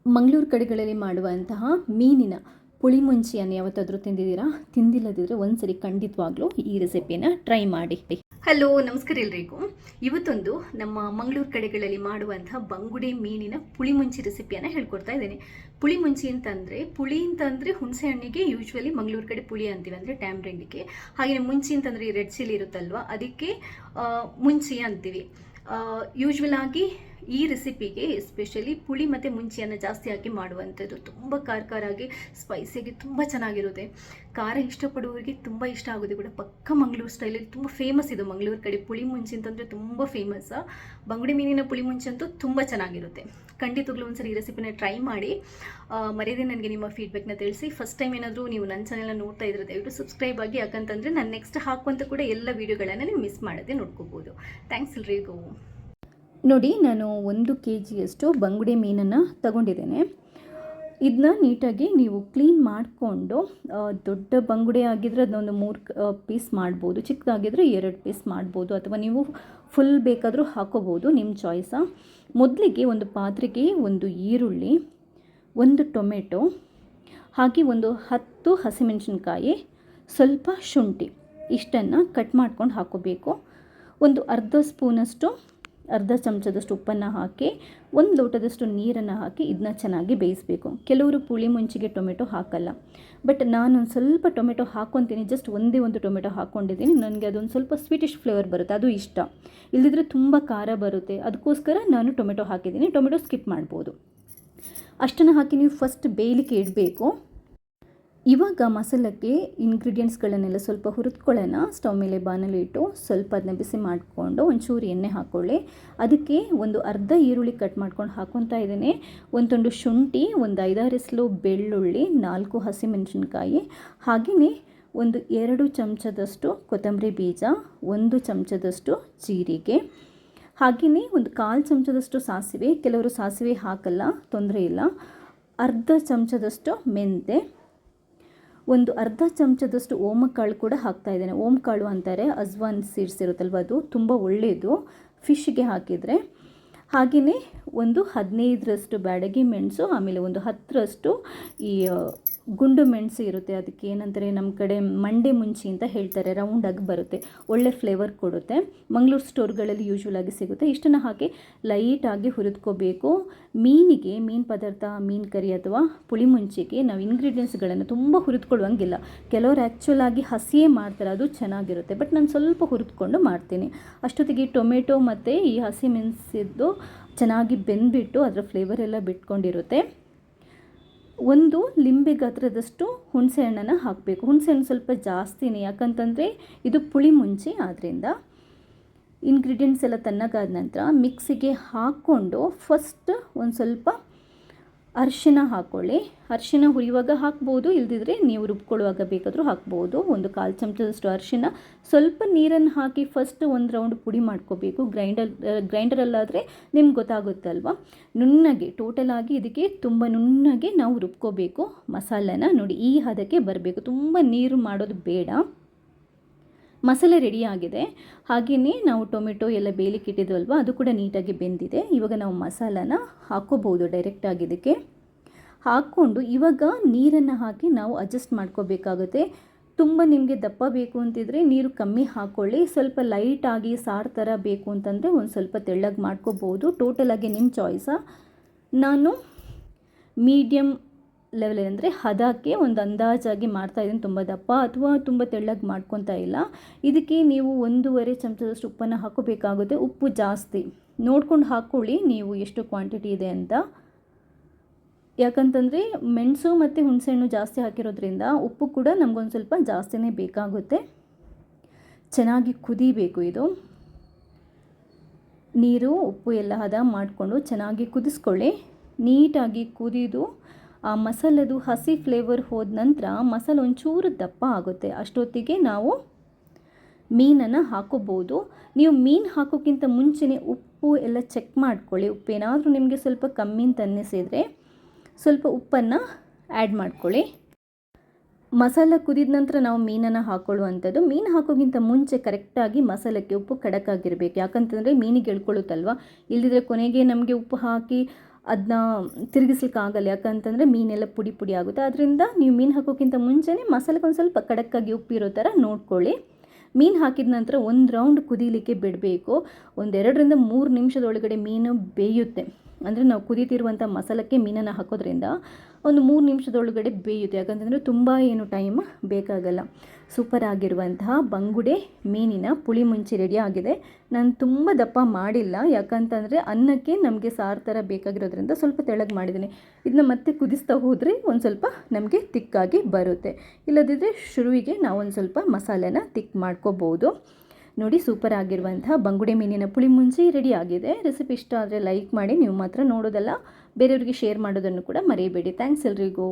ಮಂಗಳೂರು ಕಡೆಗಳಲ್ಲಿ ಮಾಡುವಂತಹ ಮೀನಿನ ಪುಳಿಮುಂಚಿಯನ್ನು ಯಾವತ್ತಾದರೂ ತಿಂದಿದ್ದೀರಾ? ತಿಂದಿಲ್ಲದಿದ್ದರೆ ಒಂದ್ಸರಿ ಖಂಡಿತವಾಗ್ಲೂ ಈ ರೆಸಿಪಿನ ಟ್ರೈ ಮಾಡಿ. ಹಲೋ, ನಮಸ್ಕಾರ ಎಲ್ರಿಗೂ. ಇವತ್ತೊಂದು ನಮ್ಮ ಮಂಗಳೂರು ಕಡೆಗಳಲ್ಲಿ ಮಾಡುವಂತಹ ಬಂಗುಡೆ ಮೀನಿನ ಪುಳಿಮುಂಚಿ ರೆಸಿಪಿಯನ್ನು ಹೇಳ್ಕೊಡ್ತಾ ಇದ್ದೇನೆ. ಪುಳಿಮುಂಚಿ ಪುಳಿ ಅಂತಂದರೆ ಹುಣಸೆ ಹಣ್ಣಿಗೆ ಯೂಶ್ವಲಿ ಮಂಗಳೂರು ಕಡೆ ಪುಳಿ ಅಂತೀವಿ, ಅಂದರೆ ಟ್ಯಾಮ್ರಿಂಡಿಗೆ. ಹಾಗೆಯೇ ಮುಂಚಿ ಅಂತಂದರೆ ರೆಡ್ ಚಿಲ್ಲಿ ಇರುತ್ತಲ್ವ, ಅದಕ್ಕೆ ಮುಂಚಿ ಅಂತೀವಿ. ಯೂಶ್ವಲ್ ಆಗಿ ಈ ರೆಸಿಪಿಗೆ ಎಸ್ಪೆಷಲಿ ಪುಳಿ ಮತ್ತು ಮುಂಚಿಯನ್ನು ಜಾಸ್ತಿ ಹಾಕಿ ಮಾಡುವಂಥದ್ದು. ತುಂಬ ಖಾರಾಗಿ ಸ್ಪೈಸಿಯಾಗಿ ತುಂಬ ಚೆನ್ನಾಗಿರುತ್ತೆ. ಖಾರ ಇಷ್ಟಪಡುವವರಿಗೆ ತುಂಬ ಇಷ್ಟ ಆಗೋದು ಕೂಡ. ಪಕ್ಕ ಮಂಗಳೂರು ಸ್ಟೈಲಲ್ಲಿ ತುಂಬ ಫೇಮಸ್ ಇದು. ಮಂಗಳೂರು ಕಡೆ ಪುಳಿ ಮುಂಚಿ ಅಂತಂದರೆ ತುಂಬ ಫೇಮಸ್. ಬಂಗುಡೆ ಮೀನಿನ ಪುಳಿ ಮುಂಚಿ ಅಂತೂ ತುಂಬ ಚೆನ್ನಾಗಿರುತ್ತೆ. ಖಂಡಿತವಾಗ್ಲೂ ಒಂದ್ಸರಿ ಈ ರೆಸಿಪಿನ ಟ್ರೈ ಮಾಡಿ. ಮರ್ಯಾದೆ ನನಗೆ ನಿಮ್ಮ ಫೀಡ್ಬ್ಯಾಕ್ನ ತಿಳಿಸಿ. ಫಸ್ಟ್ ಟೈಮ್ ಏನಾದರೂ ನೀವು ನನ್ನ ಚಾನೆಲ್ನ ನೋಡ್ತಾ ಇದ್ರೆ ದಯವಿಟ್ಟು ಸಬ್ಸ್ಕ್ರೈಬ್ ಆಗಿ, ಯಾಕಂತಂದರೆ ನಾನು ನೆಕ್ಸ್ಟ್ ಹಾಕುವಂಥ ಕೂಡ ಎಲ್ಲ ವೀಡಿಯೋಗಳನ್ನು ನೀವು ಮಿಸ್ ಮಾಡದೆ ನೋಡ್ಕೋಬೋದು. ಥ್ಯಾಂಕ್ಸ್ ಎಲ್ರಿಗೂ. ನೋಡಿ, ನಾನು 1 kg ಬಂಗುಡೆ ಮೀನನ್ನು ತಗೊಂಡಿದ್ದೇನೆ. ಇದನ್ನ ನೀಟಾಗಿ ನೀವು ಕ್ಲೀನ್ ಮಾಡಿಕೊಂಡು, ದೊಡ್ಡ ಬಂಗುಡೆ ಆಗಿದ್ರೆ ಅದನ್ನೊಂದು 3 ಪೀಸ್ ಮಾಡ್ಬೋದು, ಚಿಕ್ಕದಾಗಿದ್ದರೆ 2 ಪೀಸ್ ಮಾಡ್ಬೋದು, ಅಥವಾ ನೀವು ಫುಲ್ ಬೇಕಾದರೂ ಹಾಕೋಬೋದು, ನಿಮ್ಮ ಚಾಯ್ಸ. ಮೊದಲಿಗೆ ಒಂದು ಪಾತ್ರೆಗೆ 1 ಈರುಳ್ಳಿ, 1 ಟೊಮೆಟೊ, ಹಾಗೆ ಒಂದು 10 ಹಸಿಮೆಣಸಿನ್ಕಾಯಿ, ಸ್ವಲ್ಪ ಶುಂಠಿ, ಇಷ್ಟನ್ನು ಕಟ್ ಮಾಡ್ಕೊಂಡು ಹಾಕೋಬೇಕು. ಒಂದು ಅರ್ಧ ಚಮಚದಷ್ಟು ಉಪ್ಪನ್ನು ಹಾಕಿ 1 ಲೋಟದಷ್ಟು ನೀರನ್ನು ಹಾಕಿ ಇದನ್ನ ಚೆನ್ನಾಗಿ ಬೇಯಿಸಬೇಕು. ಕೆಲವರು ಪುಳಿ ಮುಂಚಿಗೆ ಟೊಮೆಟೊ ಹಾಕಲ್ಲ, ಬಟ್ ನಾನು ಒಂದು ಸ್ವಲ್ಪ ಟೊಮೆಟೊ ಹಾಕ್ಕೊತೀನಿ. ಜಸ್ಟ್ ಒಂದೇ ಒಂದು ಟೊಮೆಟೊ ಹಾಕ್ಕೊಂಡಿದ್ದೀನಿ. ನನಗೆ ಅದೊಂದು ಸ್ವಲ್ಪ ಸ್ವೀಟಿಶ್ ಫ್ಲೇವರ್ ಬರುತ್ತೆ, ಅದು ಇಷ್ಟ. ಇಲ್ಲದಿದ್ದರೆ ತುಂಬ ಖಾರ ಬರುತ್ತೆ, ಅದಕ್ಕೋಸ್ಕರ ನಾನು ಟೊಮೆಟೊ ಹಾಕಿದ್ದೀನಿ. ಟೊಮೆಟೊ ಸ್ಕಿಪ್ ಮಾಡ್ಬೋದು. ಅಷ್ಟನ್ನು ಹಾಕಿ ನೀವು ಫಸ್ಟ್ ಬೇಯಲಿಕ್ಕೆ ಇಡಬೇಕು. ಇವಾಗ ಮಸಾಲಕ್ಕೆ ಇಂಗ್ರೀಡಿಯೆಂಟ್ಸ್ಗಳನ್ನೆಲ್ಲ ಸ್ವಲ್ಪ ಹುರಿದುಕೊಳ್ಳೋಣ. ಸ್ಟವ್ ಮೇಲೆ ಬಾಣಲೆ ಇಟ್ಟು ಸ್ವಲ್ಪ ಅದನ್ನ ಬಿಸಿ ಮಾಡಿಕೊಂಡು ಒಂಚೂರು ಎಣ್ಣೆ ಹಾಕ್ಕೊಳ್ಳಿ. ಅದಕ್ಕೆ ಒಂದು ಅರ್ಧ ಈರುಳ್ಳಿ ಕಟ್ ಮಾಡ್ಕೊಂಡು ಹಾಕ್ಕೊತಾ ಇದ್ದೇನೆ. ಒಂದು ತುಂಡು ಶುಂಠಿ, ಒಂದು 5-6 ಎಸಳು ಬೆಳ್ಳುಳ್ಳಿ, 4 ಹಸಿಮೆಣಸಿನ್ಕಾಯಿ, ಹಾಗೆಯೇ ಒಂದು 2 ಚಮಚದಷ್ಟು ಕೊತ್ತಂಬರಿ ಬೀಜ, 1 ಚಮಚದಷ್ಟು ಜೀರಿಗೆ, ಹಾಗೆಯೇ ಒಂದು 1/4 ಚಮಚದಷ್ಟು ಸಾಸಿವೆ. ಕೆಲವರು ಸಾಸಿವೆ ಹಾಕಲ್ಲ, ತೊಂದರೆ ಇಲ್ಲ. ಅರ್ಧ ಚಮಚದಷ್ಟು ಮೆಂತೆ, ಒಂದು ಅರ್ಧ ಚಮಚದಷ್ಟು ಓಮಕಾಳು ಕೂಡ ಹಾಕ್ತಾಯಿದ್ದೇನೆ. ಓಮಕಾಳು ಅಂತಾರೆ, ಅಜ್ವಾನ್ ಸೀಡ್ಸ್ ಇರುತ್ತಲ್ವ, ಅದು ತುಂಬ ಒಳ್ಳೆಯದು ಫಿಶ್ಗೆ ಹಾಕಿದರೆ. ಹಾಗೆಯೇ ಒಂದು 15ರಷ್ಟು ಬ್ಯಾಡಗಿ ಮೆಣಸು, ಆಮೇಲೆ ಒಂದು 10ರಷ್ಟು ಈ ಗುಂಡು ಮೆಣಸು ಇರುತ್ತೆ, ಅದಕ್ಕೆ ಏನಂತಾರೆ ನಮ್ಮ ಕಡೆ ಮಂಡೆ ಮುಂಚಿ ಅಂತ ಹೇಳ್ತಾರೆ. ರೌಂಡಾಗಿ ಬರುತ್ತೆ, ಒಳ್ಳೆ ಫ್ಲೇವರ್ ಕೊಡುತ್ತೆ. ಮಂಗಳೂರು ಸ್ಟೋರ್ಗಳಲ್ಲಿ ಯೂಶ್ವಲ್ ಆಗಿ ಸಿಗುತ್ತೆ. ಇಷ್ಟನ್ನು ಹಾಕಿ ಲೈಟಾಗಿ ಹುರಿದ್ಕೋಬೇಕು. ಮೀನು ಪದಾರ್ಥ, ಮೀನು ಕರಿ ಅಥವಾ ಪುಳಿ ಮುಂಚಿಗೆ ನಾವು ಇಂಗ್ರೀಡಿಯೆಂಟ್ಸ್ಗಳನ್ನು ತುಂಬ ಹುರಿದ್ಕೊಳ್ಳುವಂಗಿಲ್ಲ. ಕೆಲವರು ಆ್ಯಕ್ಚುಲ್ ಆಗಿ ಹಸಿಯೇ ಮಾಡ್ತಾರೆ, ಅದು ಚೆನ್ನಾಗಿರುತ್ತೆ. ಬಟ್ ನಾನು ಸ್ವಲ್ಪ ಹುರಿದ್ಕೊಂಡು ಮಾಡ್ತೀನಿ. ಅಷ್ಟೊತ್ತಿಗೆ ಟೊಮೆಟೊ ಮತ್ತು ಈ ಹಸಿ ಮೆಣಸಿದ್ದು ಚೆನ್ನಾಗಿ ಬೆಂದ್ಬಿಟ್ಟು ಅದರ ಫ್ಲೇವರ್ ಎಲ್ಲ ಬಿಟ್ಕೊಂಡಿರುತ್ತೆ. ಒಂದು ಲಿಂಬೆ ಗಾತ್ರದಷ್ಟು ಹುಣಸೆ ಹಣ್ಣನ್ನು ಹಾಕಬೇಕು. ಹುಣಸೆ ಹಣ್ಣು ಸ್ವಲ್ಪ ಜಾಸ್ತಿನೇ, ಯಾಕಂತಂದರೆ ಇದು ಪುಳಿ ಮುಂಚಿ ಆದ್ದರಿಂದ. ಇಂಗ್ರೀಡಿಯೆಂಟ್ಸ್ ಎಲ್ಲ ತಣ್ಣಗಾದ ನಂತರ ಮಿಕ್ಸಿಗೆ ಹಾಕ್ಕೊಂಡು ಫಸ್ಟ್ ಒಂದು ಸ್ವಲ್ಪ ಅರಿಶಿನ ಹಾಕ್ಕೊಳ್ಳಿ. ಅರಿಶಿನ ಹುರಿಯುವಾಗ ಹಾಕ್ಬೋದು, ಇಲ್ದಿದ್ರೆ ನೀವು ರುಬ್ಕೊಳ್ಳುವಾಗ ಬೇಕಾದರೂ ಹಾಕ್ಬೋದು. ಒಂದು 1/4 ಚಮಚದಷ್ಟು ಅರಿಶಿನ, ಸ್ವಲ್ಪ ನೀರನ್ನು ಹಾಕಿ ಫಸ್ಟ್ ಒಂದು ರೌಂಡ್ ಪುಡಿ ಮಾಡ್ಕೋಬೇಕು. ಗ್ರೈಂಡರಲ್ಲಾದರೆ ನಿಮ್ಗೆ ಗೊತ್ತಾಗುತ್ತಲ್ವ, ನುಣ್ಣಗೆ ಟೋಟಲಾಗಿ ಇದಕ್ಕೆ ತುಂಬ ನುಣ್ಣಗೆ ನಾವು ರುಬ್ಕೋಬೇಕು ಮಸಾಲೆನ. ನೋಡಿ, ಈ ಹದಕ್ಕೆ ಬರಬೇಕು, ತುಂಬ ನೀರು ಮಾಡೋದು ಬೇಡ. ಮಸಾಲೆ ರೆಡಿಯಾಗಿದೆ. ಹಾಗೆಯೇ ನಾವು ಟೊಮೆಟೊ ಎಲ್ಲ ಬೇಯಲಿಕ್ಕೆ ಇಟ್ಟಿದ್ವಲ್ವ, ಅದು ಕೂಡ ನೀಟಾಗಿ ಬೆಂದಿದೆ. ಇವಾಗ ನಾವು ಮಸಾಲಾನ ಹಾಕ್ಕೋಬೋದು ಡೈರೆಕ್ಟಾಗಿ. ಇದಕ್ಕೆ ಹಾಕ್ಕೊಂಡು ಇವಾಗ ನೀರನ್ನು ಹಾಕಿ ನಾವು ಅಡ್ಜಸ್ಟ್ ಮಾಡ್ಕೋಬೇಕಾಗುತ್ತೆ. ತುಂಬ ನಿಮಗೆ ದಪ್ಪ ಬೇಕು ಅಂತಿದ್ರೆ ನೀರು ಕಮ್ಮಿ ಹಾಕ್ಕೊಳ್ಳಿ. ಸ್ವಲ್ಪ ಲೈಟಾಗಿ ಸಾರು ಥರ ಬೇಕು ಅಂತಂದರೆ ಒಂದು ಸ್ವಲ್ಪ ತೆಳ್ಳಗೆ ಮಾಡ್ಕೋಬೋದು. ಟೋಟಲಾಗಿ ನಿಮ್ಮ ಚಾಯ್ಸ. ನಾನು ಮೀಡಿಯಮ್ ಲೆವೆಲ್ ಅಂದರೆ ಹದಕ್ಕೆ ಒಂದು ಅಂದಾಜಾಗಿ ಮಾಡ್ತಾಯಿದ್ದೀನಿ. ತುಂಬ ದಪ್ಪ ಅಥವಾ ತುಂಬ ತೆಳ್ಳಗೆ ಮಾಡ್ಕೊತಾ ಇಲ್ಲ. ಇದಕ್ಕೆ ನೀವು 1.5 ಚಮಚದಷ್ಟು ಉಪ್ಪನ್ನು ಹಾಕೋಬೇಕಾಗುತ್ತೆ. ಉಪ್ಪು ಜಾಸ್ತಿ ನೋಡ್ಕೊಂಡು ಹಾಕ್ಕೊಳ್ಳಿ ನೀವು ಎಷ್ಟು ಕ್ವಾಂಟಿಟಿ ಇದೆ ಅಂತ. ಯಾಕಂತಂದರೆ ಮೆಣಸು ಮತ್ತು ಹುಣಸೆಹಣ್ಣು ಜಾಸ್ತಿ ಹಾಕಿರೋದ್ರಿಂದ ಉಪ್ಪು ಕೂಡ ನಮಗೊಂದು ಸ್ವಲ್ಪ ಜಾಸ್ತಿನೇ ಬೇಕಾಗುತ್ತೆ. ಚೆನ್ನಾಗಿ ಕುದಿಬೇಕು ಇದು. ನೀರು ಉಪ್ಪು ಎಲ್ಲ ಹದ ಮಾಡಿಕೊಂಡು ಚೆನ್ನಾಗಿ ಕುದಿಸ್ಕೊಳ್ಳಿ. ನೀಟಾಗಿ ಕುದಿದು ಆ ಮಸಾಲೆದು ಹಸಿ ಫ್ಲೇವರ್ ಹೋದ ನಂತರ ಮಸಾಲೆ ಒಂಚೂರು ದಪ್ಪ ಆಗುತ್ತೆ. ಅಷ್ಟೊತ್ತಿಗೆ ನಾವು ಮೀನನ್ನು ಹಾಕೋಬೋದು. ನೀವು ಮೀನು ಹಾಕೋಕ್ಕಿಂತ ಮುಂಚೆನೇ ಉಪ್ಪು ಎಲ್ಲ ಚೆಕ್ ಮಾಡ್ಕೊಳ್ಳಿ. ಉಪ್ಪೇನಾದರೂ ನಿಮಗೆ ಸ್ವಲ್ಪ ಕಮ್ಮಿ ಅಂತ ಅನ್ನಿಸಿದರೆ ಸ್ವಲ್ಪ ಉಪ್ಪನ್ನು ಆ್ಯಡ್ ಮಾಡ್ಕೊಳ್ಳಿ. ಮಸಾಲೆ ಕುದಿದ ನಂತರ ನಾವು ಮೀನನ್ನು ಹಾಕ್ಕೊಳ್ಳುವಂಥದ್ದು. ಮೀನು ಹಾಕೋಕ್ಕಿಂತ ಮುಂಚೆ ಕರೆಕ್ಟಾಗಿ ಮಸಾಲಕ್ಕೆ ಉಪ್ಪು ಖಡಕ್ಕಾಗಿರಬೇಕು. ಯಾಕಂತಂದರೆ ಮೀನಿಗೆ ಎಳ್ಕೊಳ್ಳುತ್ತಲ್ವ, ಇಲ್ಲದಿದ್ದರೆ ಕೊನೆಗೆ ನಮಗೆ ಉಪ್ಪು ಹಾಕಿ ಅದನ್ನ ತಿರುಗಿಸ್ಲಿಕ್ಕಾಗಲ್ಲ, ಯಾಕಂತಂದರೆ ಮೀನೆಲ್ಲ ಪುಡಿ ಪುಡಿ ಆಗುತ್ತೆ. ಅದರಿಂದ ನೀವು ಮೀನು ಹಾಕೋಕ್ಕಿಂತ ಮುಂಚೆನೇ ಮಸಾಲೆಗೆ ಒಂದು ಸ್ವಲ್ಪ ಖಡಕ್ಕಾಗಿ ಉಪ್ಪಿರೋ ಥರ ನೋಡ್ಕೊಳ್ಳಿ. ಮೀನು ಹಾಕಿದ ನಂತರ ಒಂದು ರೌಂಡ್ ಕುದೀಲಿಕ್ಕೆ ಬಿಡಬೇಕು. ಒಂದು 2-3 ನಿಮಿಷದೊಳಗಡೆ ಮೀನು ಬೇಯುತ್ತೆ. ಅಂದರೆ ನಾವು ಕುದೀತಿರುವಂಥ ಮಸಾಲಕ್ಕೆ ಮೀನನ್ನು ಹಾಕೋದ್ರಿಂದ ಒಂದು 3 ನಿಮಿಷದೊಳಗಡೆ ಬೇಯುತ್ತೆ. ಯಾಕಂತಂದರೆ ತುಂಬ ಏನು ಟೈಮ್ ಬೇಕಾಗಲ್ಲ. ಸೂಪರ್ ಆಗಿರುವಂತಹ ಬಂಗುಡೆ ಮೀನಿನ ಪುಳಿ ಮುಂಚಿ ರೆಡಿ ಆಗಿದೆ. ನಾನು ತುಂಬ ದಪ್ಪ ಮಾಡಿಲ್ಲ, ಯಾಕಂತಂದರೆ ಅನ್ನಕ್ಕೆ ನಮಗೆ ಸಾರು ಥರ ಬೇಕಾಗಿರೋದ್ರಿಂದ ಸ್ವಲ್ಪ ತೆಳ್ಳಗೆ ಮಾಡಿದ್ದೀನಿ. ಇದನ್ನ ಮತ್ತೆ ಕುದಿಸ್ತಾ ಹೋದರೆ ಒಂದು ಸ್ವಲ್ಪ ನಮಗೆ ತಿಕ್ಕಾಗಿ ಬರುತ್ತೆ. ಇಲ್ಲದಿದ್ದರೆ ಶುರುವಿಗೆ ನಾವು ಒಂದು ಸ್ವಲ್ಪ ಮಸಾಲೆನ ತಿಕ್ ಮಾಡ್ಕೋಬೋದು. ನೋಡಿ, ಸೂಪರ್ ಆಗಿರುವಂತಹ ಬಂಗುಡೆ ಮೀನಿನ ಪುಳಿ ಮುಂಚಿ ರೆಡಿ ಆಗಿದೆ. ರೆಸಿಪಿ ಇಷ್ಟ ಆದರೆ ಲೈಕ್ ಮಾಡಿ. ನೀವು ಮಾತ್ರ ನೋಡೋದಲ್ಲ, ಬೇರೆಯವರಿಗೆ ಶೇರ್ ಮಾಡೋದನ್ನು ಕೂಡ ಮರೆಯಬೇಡಿ. ಥ್ಯಾಂಕ್ಸ್ ಎಲ್ರಿಗೂ.